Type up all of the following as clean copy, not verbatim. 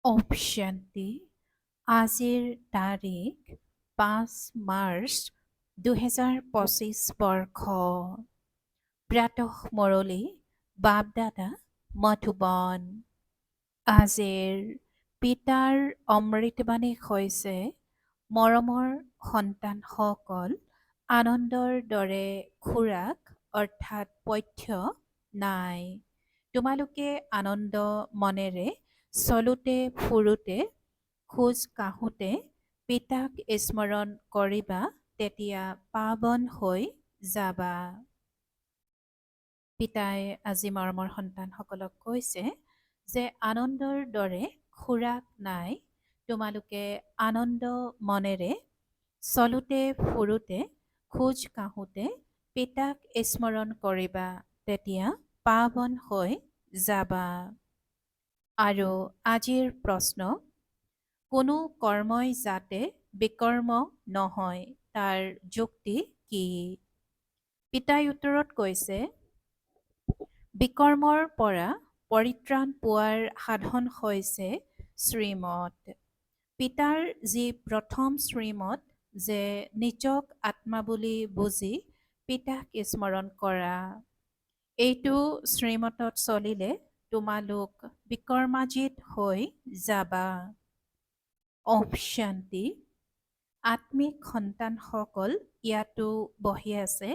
অপশান্তি আজিৰ তাৰিখ 5 মাৰ্চ 2025 বৰ্ষ প্ৰাতঃ মুৰলী বাপদাদা মধুবন। আজিৰ পিতাৰ অমৃতবাণী হৈছে মৰমৰ সন্তানসকল আনন্দৰ দৰে খোৰাক অৰ্থাৎ পথ্য নাই। তোমালোকে আনন্দ মনেৰে চলোতে ফুৰোতে খোজ কাঢ়োতে পিতাক স্মৰণ কৰিবা, তেতিয়া পাৱন হৈ যাবা। পিতাই আজি মৰমৰ সন্তানসকলক কৈছে যে আনন্দৰ দৰে খোৰাক নাই। তোমালোকে আনন্দ মনেৰে চলোতে ফুৰোতে খোজ কাঢ়োতে পিতাক স্মৰণ কৰিবা, তেতিয়া পাৱন হৈ যাবা। আৰু আজিৰ প্ৰশ্ন, কোনো কৰ্মই যাতে বিকৰ্ম নহয় তাৰ যুক্তি কি? পিতাই উত্তৰত কৈছে, বিকৰ্মৰ পৰা পৰিত্ৰাণ পোৱাৰ সাধন হৈছে শ্ৰীমত। পিতাৰ যি প্ৰথম শ্ৰীমত যে নিজক আত্মা বুলি বুজি পিতাক স্মৰণ কৰা, এইটো শ্ৰীমতত চলিলে তোমালোক বিকৰ্মাজিত হৈ যাবা। অপশান্তি আত্মিক সন্তানসকল ইয়াতো বহি আছে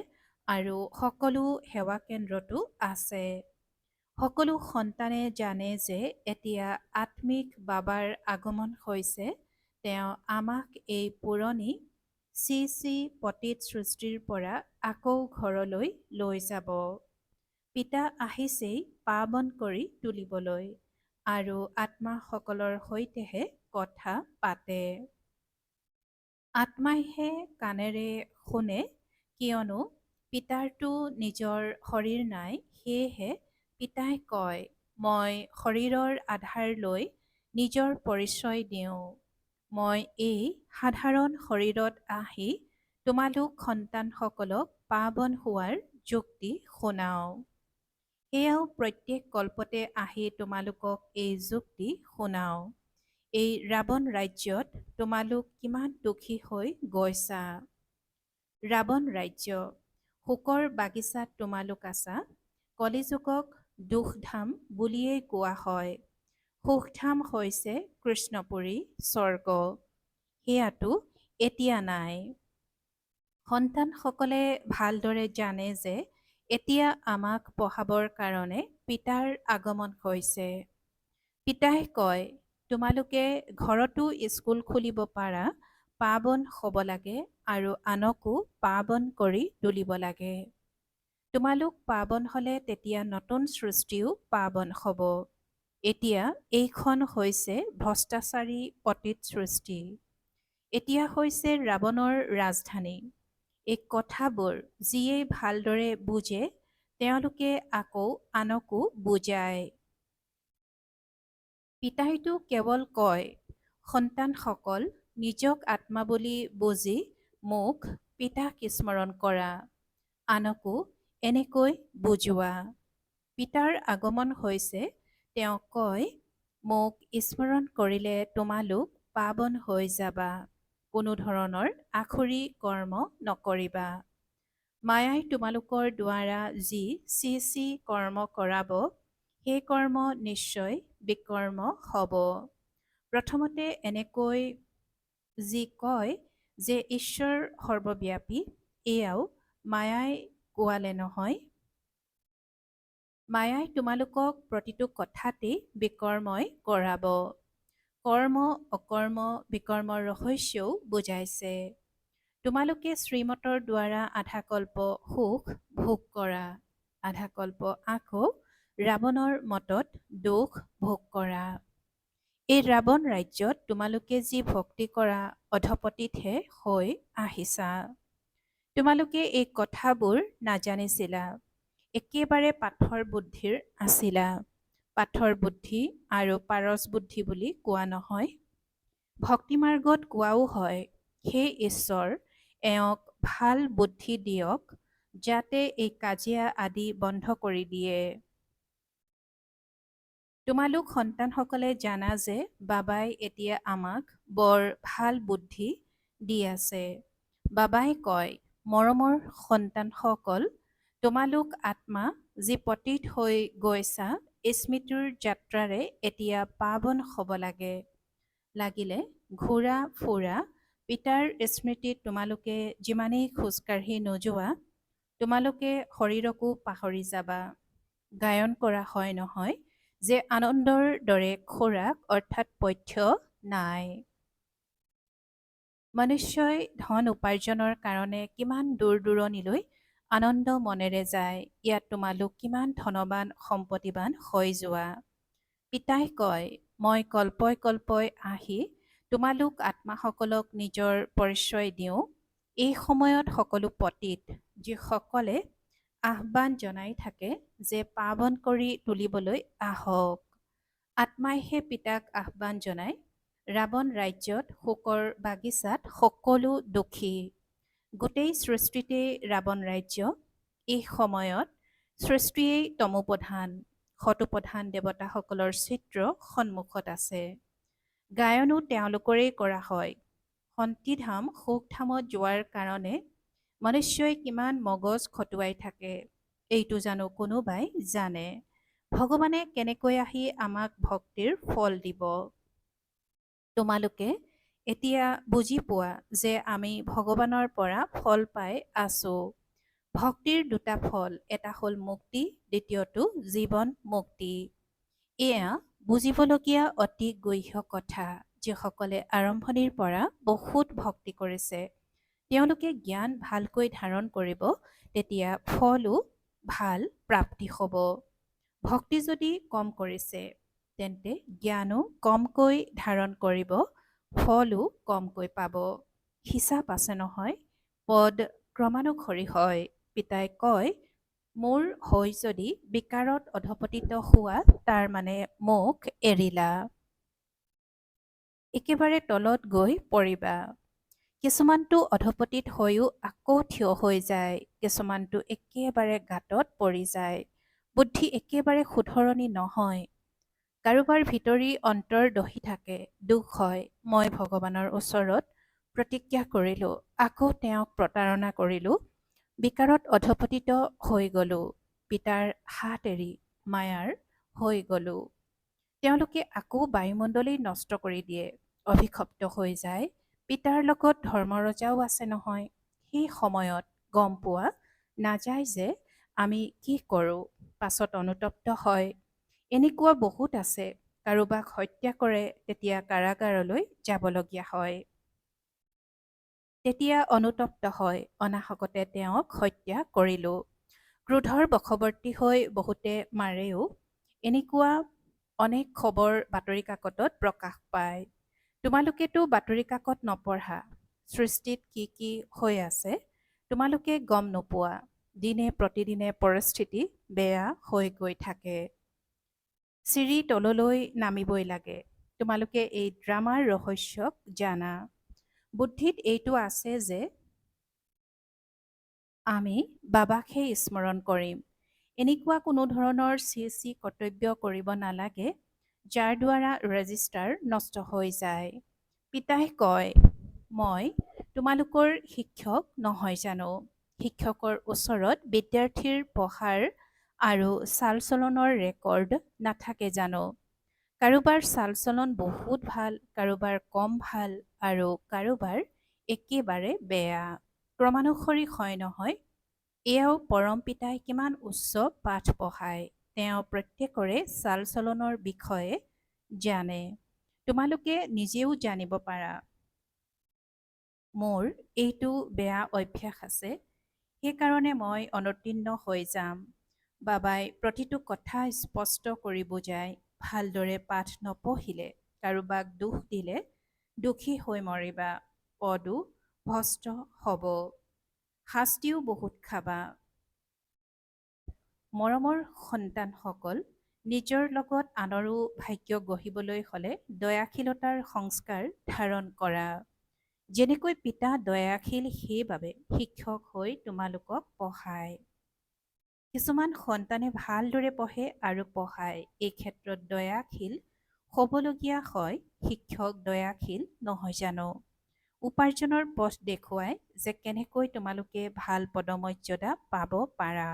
আৰু সকলো সেৱা কেন্দ্ৰতো আছে। সকলো সন্তানে জানে যে এতিয়া আত্মিক বাবাৰ আগমন হৈছে। তেওঁ আমাক এই পুৰণি চি পতিত সৃষ্টিৰ পৰা আকৌ ঘৰলৈ লৈ যাব। পিতা আহিছেই পাৱন কৰি তুলিবলৈ আৰু আত্মাসকলৰ সৈতেহে কথা পাতে। আত্মাইহে কাণেৰে শুনে, কিয়নো পিতাৰতো নিজৰ শৰীৰ নাই। সেয়েহে পিতাই কয়, মই শৰীৰৰ আধাৰ লৈ নিজৰ পৰিচয় দিওঁ। মই এই সাধাৰণ শৰীৰত আহি তোমালোক সন্তানসকলক পাৱন হোৱাৰ যুক্তি শুনাওঁ। সেয়াও প্ৰত্যেক কল্পতে আহি তোমালোকক এই যুক্তি শুনাওঁ। এই ৰাৱণ ৰাজ্যত তোমালোক কিমান দুখী হৈ গৈছা। ৰাৱণ ৰাজ্য, শোকৰ বাগিচাত তোমালোক আছা। কলিযুগক দুখধাম বুলিয়েই কোৱা হয়। সুখধাম হৈছে কৃষ্ণপুৰী স্বৰ্গ, সেয়াটো এতিয়া নাই। সন্তানসকলে ভালদৰে জানে যে এতিয়া আমাক পঢ়াবৰ কাৰণে পিতাৰ আগমন হৈছে। পিতাই কয়, তোমালোকে ঘৰতো স্কুল খুলিব পাৰা, পাৱন হ'ব লাগে আৰু আনকো পাৱন কৰি তুলিব লাগে। তোমালোক পাৱন হ'লে তেতিয়া নতুন সৃষ্টিও পাৱন হ'ব। এতিয়া এইখন হৈছে ভ্ৰষ্টাচাৰী পতিত সৃষ্টি। এতিয়া হৈছে ৰাৱণৰ ৰাজধানী। এই কথাবোৰ যিয়েই ভালদৰে বুজে তেওঁলোকে আকৌ আনকো বুজায়। পিতাইটো কেৱল কয়, সন্তানসকল নিজক আত্মা বুলি বুজি মোক পিতাক স্মৰণ কৰা, আনকো এনেকৈ বুজোৱা। পিতাৰ আগমন হৈছে, তেওঁ কয়, মোক স্মৰণ কৰিলে তোমালোক পাৱন হৈ যাবা। কোনো ধৰণৰ আখৰি কৰ্ম নকৰিবা। মায়াই তোমালোকৰ দ্বাৰা যি চি কৰ্ম কৰাব, সেই কৰ্ম নিশ্চয় বিকৰ্ম হ'ব। প্ৰথমতে এনেকৈ যি কয় যে ঈশ্বৰ সৰ্বব্যাপী, এয়াও মায়াই কোৱালে নহয়। মায়াই তোমালোকক প্ৰতিটো কথাতেই বিকৰ্মই কৰাব। কৰ্ম অকৰ্ম বিকৰ্মৰ ৰহস্যও বুজাইছে। তোমালোকে শ্ৰীমতৰ দ্বাৰা আধা কল্প সুখ ভোগ কৰা, আধা কল্প আকৌ ৰাৱণৰ মতত দুখ ভোগ কৰা। এই ৰাৱণ ৰাজ্যত তোমালোকে যি ভক্তি কৰা অধপতিতহে হৈ আহিছা। তোমালোকে এই কথাবোৰ নাজানিছিলা, একেবাৰে পাথৰ বুদ্ধিৰ আছিলা। পাথৰ বুদ্ধি আৰু পাৰস বুদ্ধি বুলি কোৱা নহয়। ভক্তিমাৰ্গত কোৱাও হয়, হে ঈশ্বৰ, এওঁক ভাল বুদ্ধি দিয়ক, যাতে এই কাজিয়া আদি বন্ধ কৰি দিয়ে। তোমালোক সন্তানসকলে জানা যে বাবাই এতিয়া আমাক বৰ ভাল বুদ্ধি দি আছে। বাবাই কয়, মৰমৰ সন্তানসকল, তোমালোক আত্মা যি পতিত হৈ গৈছা, স্মৃতিৰ যাত্ৰাৰে এতিয়া পাৱন হ'ব লাগে। লাগিলে ঘূৰা ফুৰা পিতাৰ স্মৃতিত তোমালোকে যিমানেই খোজকাঢ়ি নোযোৱা, তোমালোকে শৰীৰকো পাহৰি যাবা। গায়ন কৰা হয় নহয় যে আনন্দৰ দৰে খোৰাক অৰ্থাৎ পথ্য নাই। মনুষ্যই ধন উপাৰ্জনৰ কাৰণে কিমান দূৰ দূৰণিলৈ আনন্দ মনেৰে যায়, ইয়াত তোমালোক কিমান ধনৱান সম্পত্তিৱান হৈ যোৱা। পিতাই কয়, মই কল্পই কল্পই আহি তোমালোক আত্মাসকলক নিজৰ পৰিচয় দিওঁ। এই সময়ত সকলো পতিত যিসকলে আহ্বান জনাই থাকে যে পাৱন কৰি তুলিবলৈ আহক। আত্মাইহে পিতাক আহ্বান জনায়। ৰাৱণ ৰাজ্যত শোকৰ বাগিচাত সকলো দুখী। গোটেই সৃষ্টিতেই ৰাৱণ ৰাজ্য। এই সময়ত সৃষ্টিয়েই তমোপ্ৰধান। শতপ্ৰধান দেৱতাসকলৰ চিত্ৰ সন্মুখত আছে। গায়নো তেওঁলোকৰেই কৰা হয়। শান্তিধাম সুখধামত যোৱাৰ কাৰণে মনুষ্যই কিমান মগজ খটুৱাই থাকে, এইটো জানো কোনোবাই জানে? ভগৱানে কেনেকৈ আহি আমাক ভক্তিৰ ফল দিব? তোমালোকে এতিয়া বুজি পোৱা যে আমি ভগৱানৰ পৰা ফল পাই আছোঁ। ভক্তিৰ দুটা ফল, এটা হ'ল মুক্তি, দ্বিতীয়টো জীৱন মুক্তি। এয়া বুজিবলগীয়া অতি গহ্য কথা। যিসকলে আৰম্ভণিৰ পৰা বহুত ভক্তি কৰিছে, তেওঁলোকে জ্ঞান ভালকৈ ধাৰণ কৰিব, তেতিয়া ফলো ভাল প্ৰাপ্তি হ'ব। ভক্তি যদি কম কৰিছে, তেন্তে জ্ঞানো কমকৈ ধাৰণ কৰিব, ফলো কমকৈ পাব। হিচাপ আছে নহয়, পদ ক্ৰমানুসৰি হয়। পিতাই কয়, মোৰ হৈ যদি বিকাৰত অধপতিত হোৱা, তাৰ মানে মোক এৰিলা। একেবাৰে তলত গৈ পৰিবা। কিছুমানটো অধপতিত হৈও আকৌ থিয় হৈ যায়, কিছুমানটো একেবাৰে গাঁতত পৰি যায়। বুদ্ধি একেবাৰে শুধৰণি নহয়। কাৰোবাৰ ভিতৰি অন্তৰ দহি থাকে, দুখ হয়, মই ভগৱানৰ ওচৰত প্ৰতিজ্ঞা কৰিলোঁ, আকৌ তেওঁক প্ৰতাৰণা কৰিলোঁ, বিকাৰত অধপতিত হৈ গ'লোঁ, পিতাৰ হাত এৰি মায়াৰ হৈ গ'লোঁ। তেওঁলোকে আকৌ বায়ুমণ্ডলেই নষ্ট কৰি দিয়ে, অভিশপ্ত হৈ যায়। পিতাৰ লগত ধৰ্মৰজাও আছে নহয়। সেই সময়ত গম পোৱা নাযায় যে আমি কি কৰোঁ, পাছত অনুতপ্ত হয়। এনেকুৱা বহুত আছে, কাৰোবাক হত্যা কৰে, তেতিয়া কাৰাগাৰলৈ যাবলগীয়া হয়। তেতিয়া অনুতপ্ত হয়, অনাহকতে তেওঁক হত্যা কৰিলোঁ। ক্ৰোধৰ বশৱৰ্তী হৈ বহুতে মাৰেও। এনেকুৱা অনেক খবৰ বাতৰি কাকতত প্ৰকাশ পায়। তোমালোকেতো বাতৰি কাকত নপঢ়া। সৃষ্টিত কি কি হৈ আছে তোমালোকে গম নোপোৱা। দিনে প্ৰতিদিনে পৰিস্থিতি বেয়া হৈ গৈ থাকে। চিৰি তললৈ নামিবই লাগে। তোমালোকে এই ড্ৰামাৰ ৰহস্যক জানা। বুদ্ধিত এইটো আছে যে আমি বাবাকহে স্মৰণ কৰিম। এনেকুৱা কোনো ধৰণৰ চি কৰ্তব্য কৰিব নালাগে, যাৰ দ্বাৰা ৰেজিষ্টাৰ নষ্ট হৈ যায়। পিতাই কয়, মই তোমালোকৰ শিক্ষক নহয় জানো? শিক্ষকৰ ওচৰত বিদ্যাৰ্থীৰ পঢ়াৰ আৰু চাল চলনৰ ৰেকৰ্ড নাথাকে জানো? কাৰোবাৰ চাল চলন বহুত ভাল, কাৰোবাৰ কম ভাল, আৰু কাৰোবাৰ একেবাৰে বেয়া। ক্ৰমানুসৰি হয় নহয়। এয়াও পৰম পিতাই কিমান উচ্চ পাঠ পঢ়ায়। তেওঁ প্ৰত্যেকৰে চাল চলনৰ বিষয়ে জানে। তোমালোকে নিজেও জানিব পাৰা। মোৰ এইটো বেয়া অভ্যাস আছে, সেইকাৰণে মই অনুতীৰ্ণ হৈ যাম। বাবাই প্ৰতিটো কথা স্পষ্ট কৰি বুজায়। ভালদৰে পাঠ নপঢ়িলে, কাৰোবাক দুখ দিলে দুখী হৈ মৰিবা, পদো ভ্ৰষ্ট হ'ব, শাস্তিও বহুত খাবা। মৰমৰ সন্তানসকল, নিজৰ লগত আনৰো ভাগ্য গঢ়িবলৈ হ'লে দয়াশীলতাৰ সংস্কাৰ ধাৰণ কৰা। যেনেকৈ পিতা দয়াশীল, সেইবাবে শিক্ষক হৈ তোমালোকক পঢ়ায়। কিছুমান সন্তানে ভালদৰে পঢ়ে আৰু পঢ়ায়। এই ক্ষেত্ৰত দয়াশীল হ'বলগীয়া হয়। শিক্ষক দয়াশীল নহয় জানো? উপাৰ্জনৰ পথ দেখুৱাই যে কেনেকৈ তোমালোকে ভাল পদমৰ্যাদা পাব পাৰা।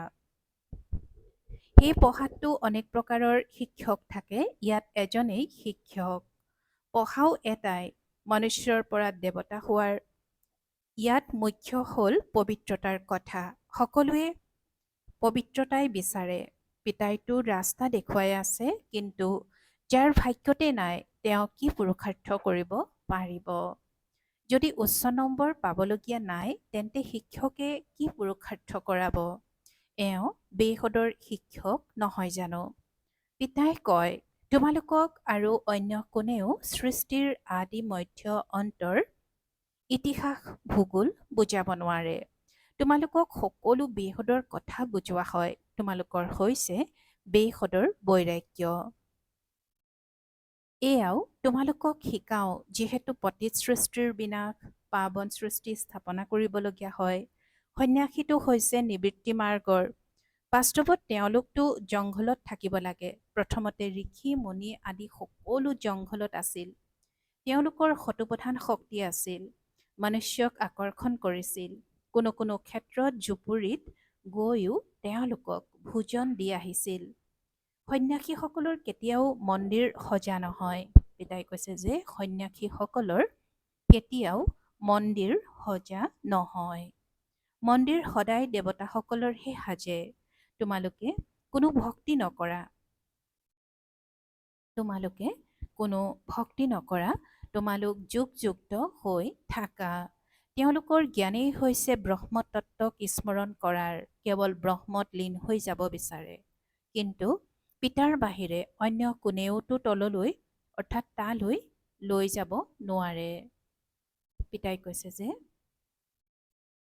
সেই পঢ়াতটো অনেক প্ৰকাৰৰ শিক্ষক থাকে। ইয়াত এজনেই শিক্ষক। পঢ়াও এটাই, মনুষ্যৰ পৰা দেৱতা হোৱাৰ। ইয়াত মুখ্য হ'ল পবিত্ৰতাৰ কথা। সকলোৱে পবিত্ৰতাই বিচাৰে। পিতাইটো ৰাস্তা দেখুৱাই আছে, কিন্তু যাৰ ভাগ্যতে নাই তেওঁ কি পুৰুষাৰ্থ কৰিব পাৰিব? যদি উচ্চ নম্বৰ পাবলগীয়া নাই, তেন্তে শিক্ষকে কি পুৰুষাৰ্থ কৰাব? এওঁ বেসদৰ শিক্ষক নহয় জানো? পিতাই কয়, তোমালোকক আৰু অন্য কোনেও সৃষ্টিৰ আদি মধ্য অন্তৰ ইতিহাস ভূগোল বুজাব নোৱাৰে। তোমালোকক সকলো বেসদৰ কথা বুজোৱা হয়। তোমালোকৰ হৈছে বেসদৰ বৈৰাগ্য। এয়াও তোমালোকক শিকাওঁ, যিহেতু পতিত সৃষ্টিৰ বিনাশ পাৱন সৃষ্টি স্থাপনা কৰিবলগীয়া হয়। সন্ন্যাসীটো হৈছে নিবৃত্তি মাৰ্গৰ। বাস্তৱত তেওঁলোকতো জংঘলত থাকিব লাগে। প্ৰথমতে ঋষি মুনি আদি সকলো জংঘলত আছিল। তেওঁলোকৰ শতপ্ৰধান শক্তি আছিল, মনুষ্যক আকৰ্ষণ কৰিছিল। কোনো কোনো ক্ষেত্ৰত জুপুৰিত গৈও তেওঁলোকক ভোজন দি আহিছিল। সন্ন্যাসীসকলৰ কেতিয়াও মন্দিৰ সজা নহয়। পিতাই কৈছে যে সন্ন্যাসীসকলৰ কেতিয়াও মন্দিৰ সজা নহয়। মন্দিৰ সদায় দেৱতাসকলৰহে সাজে। তোমালোকে কোনো ভক্তি নকৰা। তোমালোক যুগযুক্ত হৈ থাকা। তেওঁলোকৰ জ্ঞানেই হৈছে ব্ৰহ্মতত্ত্বক স্মৰণ কৰাৰ। কেৱল ব্ৰহ্মত লীন হৈ যাব বিচাৰে। কিন্তু পিতাৰ বাহিৰে অন্য কোনেওতো তললৈ অৰ্থাৎ তালৈ লৈ যাব নোৱাৰে। পিতাই কৈছে যে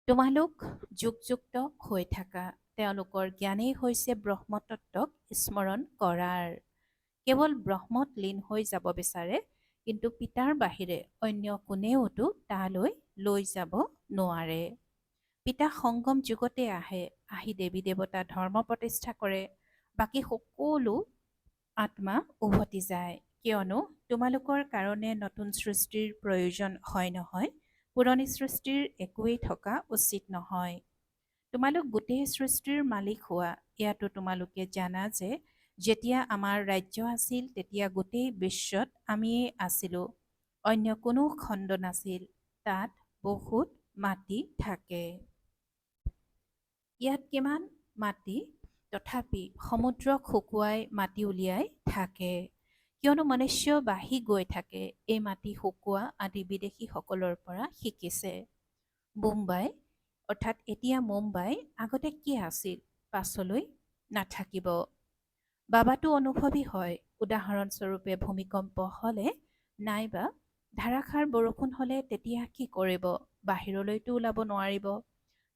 তোমালোক যুগযুক্ত হৈ থাকা। তেওঁলোকৰ জ্ঞানেই হৈছে ব্ৰহ্মতত্ত্বক স্মৰণ কৰাৰ। কেৱল ব্ৰহ্মত লীন হৈ যাব বিচাৰে, কিন্তু পিতাৰ বাহিৰে অন্য কোনেওতো তালৈ লৈ যাব নোৱাৰে। পিতা সংগম যুগতে আহি দেৱী দেৱতা ধৰ্ম প্ৰতিষ্ঠা কৰে। বাকী সকলো আত্মা উভতি যায়। কিয়নো তোমালোকৰ কাৰণে নতুন সৃষ্টিৰ প্ৰয়োজন হয় নহয়। পুৰণি সৃষ্টিৰ একোৱেই থকা উচিত নহয়। তোমালোক গোটেই সৃষ্টিৰ মালিক হোৱা। ইয়াতো তোমালোকে জানা যে যেতিয়া আমাৰ ৰাজ্য আছিল, তেতিয়া গোটেই বিশ্বত আমিয়েই আছিলোঁ। অন্য কোনো খণ্ড নাছিল। তাত বহুত মাটি থাকে। ইয়াত কিমান মাটি, তথাপি সমুদ্ৰক শুকুৱাই মাটি উলিয়াই থাকে। কিয়নো মনুষ্য বাঢ়ি গৈ থাকে। এই মাটি শুকোৱা আদি বিদেশীসকলৰ পৰা শিকিছে। মুম্বাই অৰ্থাৎ এতিয়া মুম্বাই আগতে কি আছিল, পাছলৈ নাথাকিব। বাবাটো অনুভৱী হয়। উদাহৰণস্বৰূপে ভূমিকম্প হ'লে নাইবা ধাৰাসাৰ বৰষুণ হ'লে তেতিয়া কি কৰিব? বাহিৰলৈতো ওলাব নোৱাৰিব।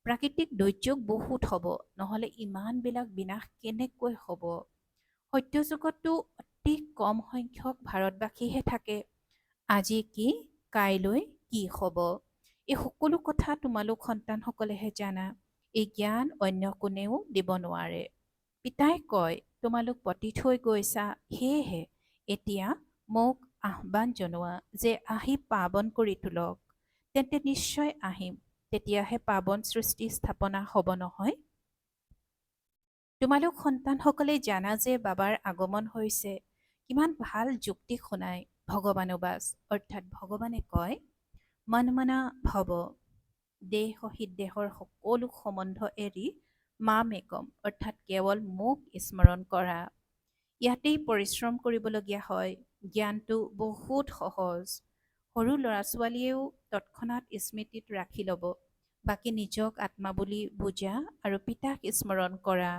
প্ৰাকৃতিক দুৰ্যোগ বহুত হ'ব, নহ'লে ইমানবিলাক বিনাশ কেনেকৈ হ'ব? সত্য যুগততো অতি কম সংখ্যক ভাৰতবাসীহে থাকে। আজি কি, কাইলৈ কি হ'ব? এই সকলো কথা তোমালোক সন্তানসকলেহে জানা। এই জ্ঞান অন্য কোনেও দিব নোৱাৰে। পিতাই কয়, তোমালোক পতিত হৈ গৈছা, সেয়েহে এতিয়া মোক আহ্বান জনোৱা যে আহি পাৱন কৰি তোলক। তেন্তে নিশ্চয় আহিম। তেতিয়াহে পাৱন সৃষ্টি স্থাপনা হ'ব নহয়। তোমালোক সন্তানসকলে জানা যে বাবাৰ আগমন হৈছে। কিমান ভাল যুক্তি শুনাই ভগৱানুবাচ, অৰ্থাৎ ভগৱানে কয়, মনমনা ভৱ। দেহ সহিত দেহৰ সকলো সম্বন্ধ এৰি মামেকম অৰ্থাৎ কেৱল মোক স্মৰণ কৰা। ইয়াতেই পৰিশ্ৰম কৰিবলগীয়া হয়। জ্ঞানটো বহুত সহজ। সৰু ল'ৰা ছোৱালীয়েও তৎক্ষণাৎ স্মৃতিত ৰাখি ল'ব। বাকী নিজক আত্মা বুলি বুজা আৰু পিতাক স্মৰণ কৰা,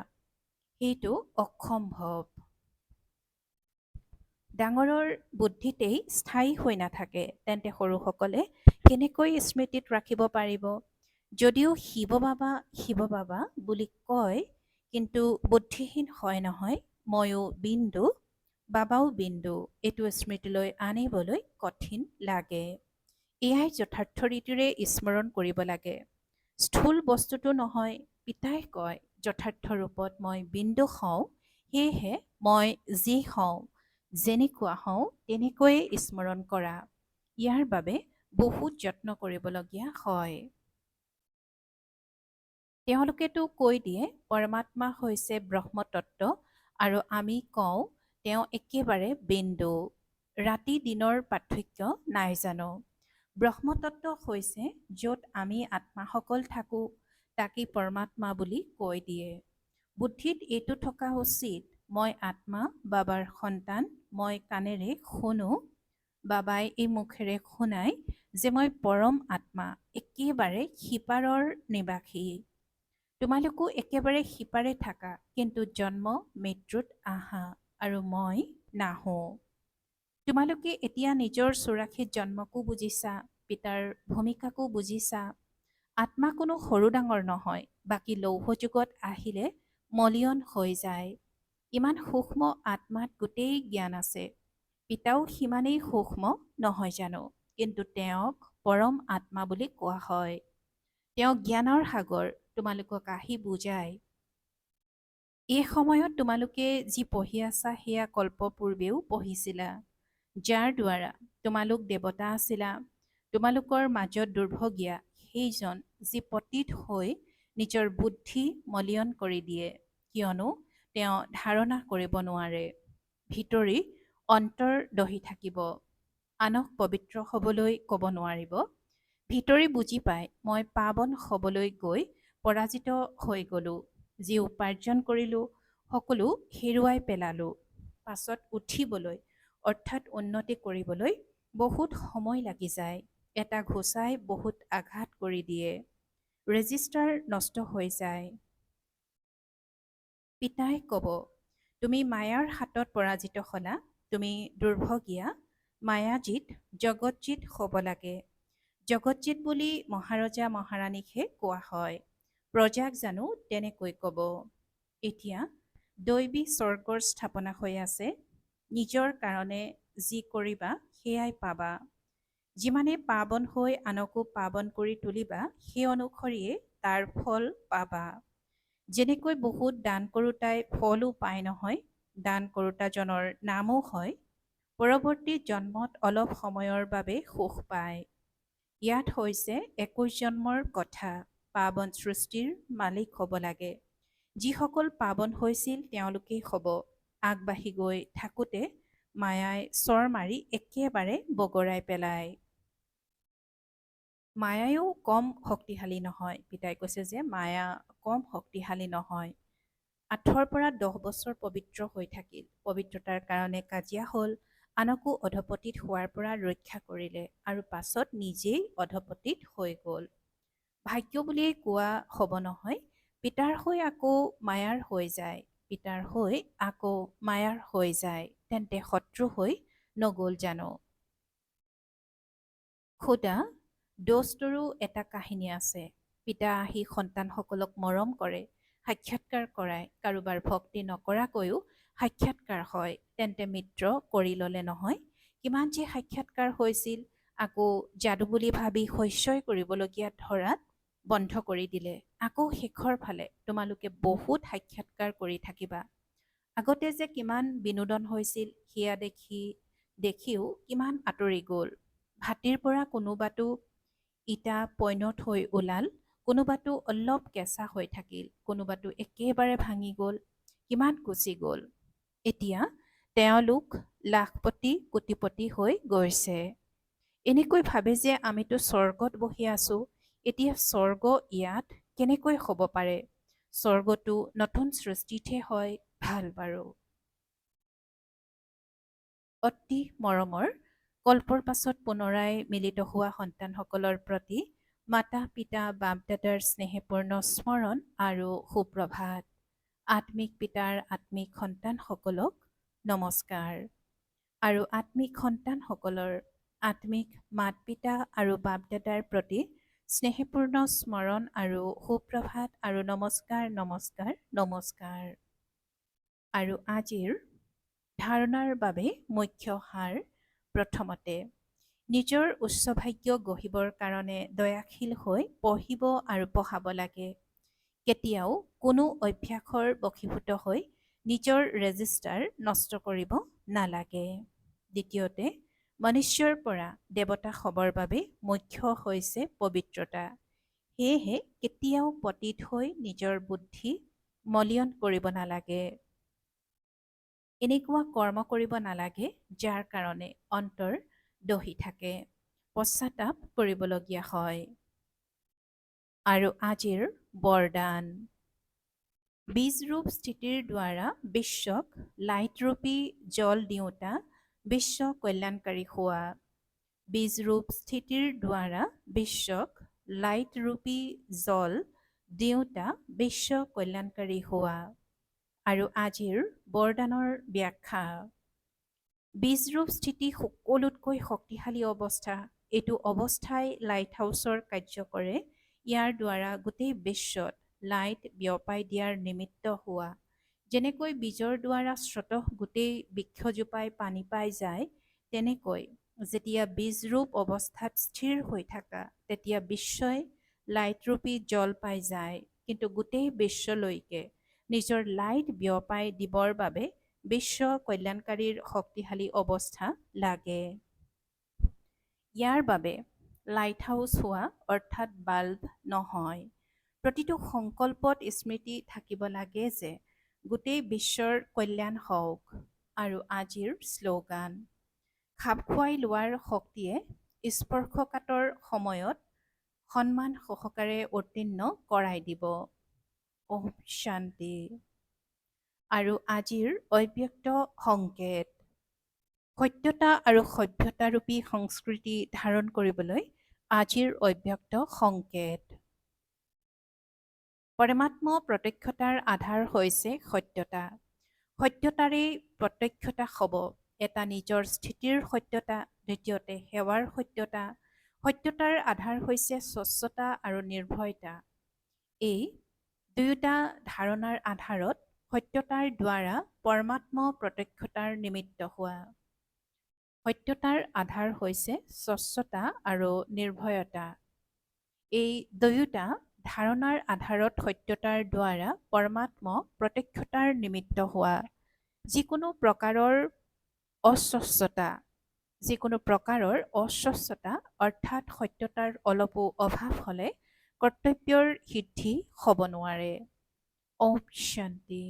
সেইটো অসম্ভৱ। ডাঙৰৰ বুদ্ধিতেই স্থায়ী হৈ নাথাকে, তেন্তে সৰুসকলে কেনেকৈ স্মৃতিত ৰাখিব পাৰিব? যদিও শিৱ বাবা বুলি কয়, কিন্তু বুদ্ধিহীন হয় নহয়। ময়ো বিন্দু, বাবাও বিন্দু। এইটো স্মৃতিলৈ আনিবলৈ কঠিন লাগে। এয়াই যথাৰ্থ ৰীতিৰে স্মৰণ কৰিব লাগে। স্থূল বস্তুটো নহয়। পিতাই কয়, যথাৰ্থ ৰূপত মই বিন্দু হওঁ, সেয়েহে মই যি হওঁ, যেনেকুৱা হওঁ তেনেকৈয়ে স্মৰণ কৰা। ইয়াৰ বাবে বহুত যত্ন কৰিবলগীয়া হয়। তেওঁলোকেতো কৈ দিয়ে পৰমাত্মা হৈছে ব্ৰহ্মতত্ত্ব আৰু আমি কওঁ তেওঁ একেবাৰে বিন্দু। ৰাতি দিনৰ পাৰ্থক্য নাই জানো? ব্ৰহ্মতত্ত্ব হৈছে য'ত আমি আত্মাসকল থাকোঁ, তাকেই পৰমাত্মা বুলি কৈ দিয়ে। বুদ্ধিত এইটো থকা উচিত, মই আত্মা, বাবাৰ সন্তান, মই কাণেৰে শুনো, বাবাই এই মুখেৰে শুনাই যে মই পৰম আত্মা, একেবাৰে সিপাৰৰ নিবাসী। তোমালোকো একেবাৰে সিপাৰে থাকা, কিন্তু জন্ম মৃত্যুত আহা আৰু মই নাহোঁ। তোমালোকে এতিয়া নিজৰ ৮৪ জন্মকো বুজিছা, পিতাৰ ভূমিকাকো বুজিছা। আত্মা কোনো সৰু ডাঙৰ নহয়, বাকী লৌহ যুগত আহিলে মলিয়ন হৈ যায়। ইমান সূক্ষ্ম আত্মাত গোটেই জ্ঞান আছে। পিতাও সিমানেই সূক্ষ্ম নহয় জানো? কিন্তু তেওঁক পৰম আত্মা বুলি কোৱা হয়। তেওঁ জ্ঞানৰ সাগৰ, তোমালোকক আহি বুজায়। এই সময়ত তোমালোকে যি পঢ়ি আছা সেয়া কল্প পূৰ্বেও পঢ়িছিলা, যাৰ দ্বাৰা তোমালোক দেৱতা আছিলা। তোমালোকৰ মাজত দুৰ্ভগীয়া সেইজন যি পতিত হৈ নিজৰ বুদ্ধি মলিয়ন কৰি দিয়ে, কিয়নো তেওঁ ধাৰণা কৰিব নোৱাৰে। ভিতৰি অন্তৰ দহি থাকিব, আনক পবিত্ৰ হ'বলৈ ক'ব নোৱাৰিব। ভিতৰি বুজি পায় মই পাৱন হ'বলৈ গৈ পৰাজিত হৈ গ'লোঁ। যি উপাৰ্জন কৰিলোঁ সকলো হেৰুৱাই পেলালোঁ। পাছত উঠিবলৈ অৰ্থাৎ উন্নতি কৰিবলৈ বহুত সময় লাগি যায়। এটা ঘোচাই বহুত আঘাত কৰি দিয়ে, ৰেজিষ্টাৰ নষ্ট হৈ যায়। পিতাই ক'ব, তুমি মায়াৰ হাতত পৰাজিত হ'লা, তুমি দুৰ্ভগীয়া, মায়াজিত, জগতজিত হ'ব লাগে। জগতজিত বুলি মহাৰজা মহাৰাণীকহে কোৱা হয়, প্ৰজাক জানো তেনেকৈ ক'ব। এতিয়া দৈবী স্বৰ্গৰ স্থাপনা হৈ আছে। নিজৰ কাৰণে যি কৰিবা সেয়াই পাবা। যিমানে পাৱন হৈ আনকো পাৱন কৰি তুলিবা, সেই অনুসৰিয়ে তাৰ ফল পাবা। যেনেকৈ বহুত দান কৰোঁতাই ফলো পায় নহয়, দান কৰোঁতাজনৰ নামো হয়। পৰৱৰ্তী জন্মত অলপ সময়ৰ বাবে সুখ পায়। ইয়াত হৈছে ২১ জন্মৰ কথা। পাৱন সৃষ্টিৰ মালিক হ'ব লাগে। যিসকল পাৱন হৈছিল তেওঁলোকেই হ'ব। আগবাঢ়ি গৈ থাকোঁতে মায়াই চৰ মাৰি একেবাৰে বগৰাই পেলায়। মায়ায়ো কম শক্তিশালী নহয়। পিতাই কৈছে যে মায়া কম শক্তিশালী নহয়। ৮ৰ পৰা ১০ বছৰ পবিত্ৰ হৈ থাকিল। পবিত্ৰতাৰ কাৰণে কাজিয়া হ'ল, আনকো অধপতিত হোৱাৰ পৰা ৰক্ষা কৰিলে আৰু পাছত নিজেই অধপতিত হৈ গ'ল। ভাগ্য বুলিয়েই কোৱা হ'ব নহয়। পিতাৰ হৈ আকৌ মায়াৰ হৈ যায়, পিতাৰ হৈ আকৌ মায়াৰ হৈ যায়, তেন্তে শত্ৰু হৈ নগ'ল জানো? খুদা দোস্তৰো এটা কাহিনী আছে। পিতা আহি সন্তানসকলক মৰম কৰে, সাক্ষাৎকাৰ কৰায়। কাৰোবাৰ ভক্তি নকৰাকৈও সাক্ষাৎকাৰ হয়, তেন্তে মিত্ৰ কৰি ল'লে নহয়। কিমান যে সাক্ষাৎকাৰ হৈছিল, আকৌ যাদু বুলি ভাবি শস্যই কৰিবলগীয়া ধৰাত বন্ধ কৰি দিলে। আকৌ শেষৰ ফালে তোমালোকে বহুত সাক্ষাৎকাৰ কৰি থাকিবা। আগতে যে কিমান বিনোদন হৈছিল সেয়া দেখিও কিমান আঁতৰি গ'ল। ভাটিৰ পৰা কোনোবাটো ইটা পৈণত হৈ ওলাল, কোনোবাটো অলপ কেঁচা হৈ থাকিল, কোনোবাটো একেবাৰে ভাঙি গ'ল, কিমান গুচি গ'ল। এতিয়া তেওঁলোক লাখপতি কোটিপতি হৈ গৈছে। এনেকৈ ভাবে যে আমিতো স্বৰ্গত বহি আছোঁ। এতিয়া স্বৰ্গ ইয়াত কেনেকৈ হ'ব পাৰে? স্বৰ্গটো নতুন সৃষ্টিতহে হয়। ভাল বাৰু। অতি মৰমৰ কল্পৰ পাছত পুনৰাই মিলিত হোৱা সন্তানসকলৰ প্ৰতি মাতা পিতা বাপ দাদাৰ স্নেহপূৰ্ণ স্মৰণ আৰু সুপ্ৰভাত। আত্মিক পিতাৰ আত্মিক সন্তানসকলক নমস্কাৰ আৰু আত্মিক সন্তানসকলৰ আত্মিক মাত পিতা আৰু বাপ দাদাৰ প্ৰতি স্নেহপূৰ্ণ স্মৰণ আৰু সুপ্ৰভাত আৰু নমস্কাৰ নমস্কাৰ নমস্কাৰ। আৰু আজিৰ ধাৰণাৰ বাবে মুখ্য সাৰ। প্ৰথমতে, নিজৰ উচ্চ ভাগ্য গঢ়িবৰ কাৰণে দয়াশীল হৈ পঢ়িব আৰু পঢ়াব লাগে। কেতিয়াও কোনো অভ্যাসৰ বশীভূত হৈ নিজৰ ৰেজিষ্টাৰ নষ্ট কৰিব নালাগে। দ্বিতীয়তে, মনুষ্যৰ পৰা দেৱতা হ'বৰ বাবে মুখ্য হৈছে পবিত্ৰতা। সেয়েহে কেতিয়াও পতিত হৈ নিজৰ বুদ্ধি মলিন কৰিব নালাগে। এনেকুৱা কৰ্ম কৰিব নালাগে যাৰ কাৰণে অন্তৰ দহি থাকে, পশ্চাতাপ কৰিবলগীয়া হয়। আৰু আজিৰ বৰদান। বীজৰূপ স্থিতিৰ দ্বাৰা বিশ্বক লাইটৰূপী জল দিওঁতা বিশ্ব কল্যাণকাৰী হোৱা। বীজৰূপ স্থিতিৰ দ্বাৰা বিশ্বক লাইটৰূপী জল দিওঁতা বিশ্ব কল্যাণকাৰী হোৱা। আৰু আজিৰ বৰদানৰ ব্যাখ্যা। বীজৰূপ স্থিতি সকলোতকৈ শক্তিশালী অৱস্থা। এইটো অৱস্থাই লাইট হাউচৰ কাৰ্য কৰে। ইয়াৰ দ্বাৰা গোটেই বিশ্বত লাইট বিয়পাই দিয়াৰ নিমিত্ত হোৱা। যেনেকৈ বীজৰ দ্বাৰা স্ৰোতঃ গোটেই বৃক্ষজোপাই পানী পাই যায়, তেনেকৈ যেতিয়া বীজৰূপ অৱস্থাত স্থিৰ হৈ থকা, তেতিয়া বিশ্বই লাইটৰূপী জল পাই যায়। কিন্তু গোটেই বিশ্বলৈকে নিজৰ লাইট বিয়পাই দিবৰ বাবে বিশ্ব কল্যাণকাৰীৰ শক্তিশালী অৱস্থা লাগে। ইয়াৰ বাবে লাইট হাউচ হোৱা অৰ্থাৎ বাল্ব নহয়। প্ৰতিটো সংকল্পত স্মৃতি থাকিব লাগে যে গোটেই বিশ্বৰ কল্যাণ হওক। আৰু আজিৰ শ্লোগান। খাপ খুৱাই লোৱাৰ শক্তিয়ে স্পৰ্শকাতৰ সময়ত সন্মান সহকাৰে উত্তীৰ্ণ কৰাই দিব। ওম শান্তি। আৰু আজিৰ অব্যক্ত সংকেত। সত্যতা আৰু সভ্যতাৰূপী সংস্কৃতি ধাৰণ কৰিবলৈ আজিৰ অব্যক্ত সংকেত। পৰমাত্ম প্ৰত্যক্ষতাৰ আধাৰ হৈছে সত্যতা। সত্যতাৰেই প্ৰত্যক্ষতা হ'ব। এটা নিজৰ স্থিতিৰ সত্যতা, দ্বিতীয়তে সেৱাৰ সত্যতা। সত্যতাৰ আধাৰ হৈছে স্বচ্ছতা আৰু নিৰ্ভয়তা। এই দুয়োটা ধাৰণাৰ আধাৰত সত্যতাৰ দ্বাৰা পৰমাত্ম প্ৰত্যক্ষতাৰ নিমিত্ত হোৱা। সত্যতাৰ আধাৰ হৈছে স্বচ্ছতা আৰু নিৰ্ভয়তা। এই দুয়োটা ধাৰণাৰ আধাৰত সত্যতাৰ দ্বাৰা পৰমাত্ম প্ৰত্যক্ষতাৰ নিমিত্ত হোৱা। যিকোনো প্ৰকাৰৰ অস্বচ্ছতা অৰ্থাৎ সত্যতাৰ অলপো অভাৱ হ'লে কৰ্তব্যৰ সিদ্ধি হ'ব নোৱাৰে। ওম শান্তি।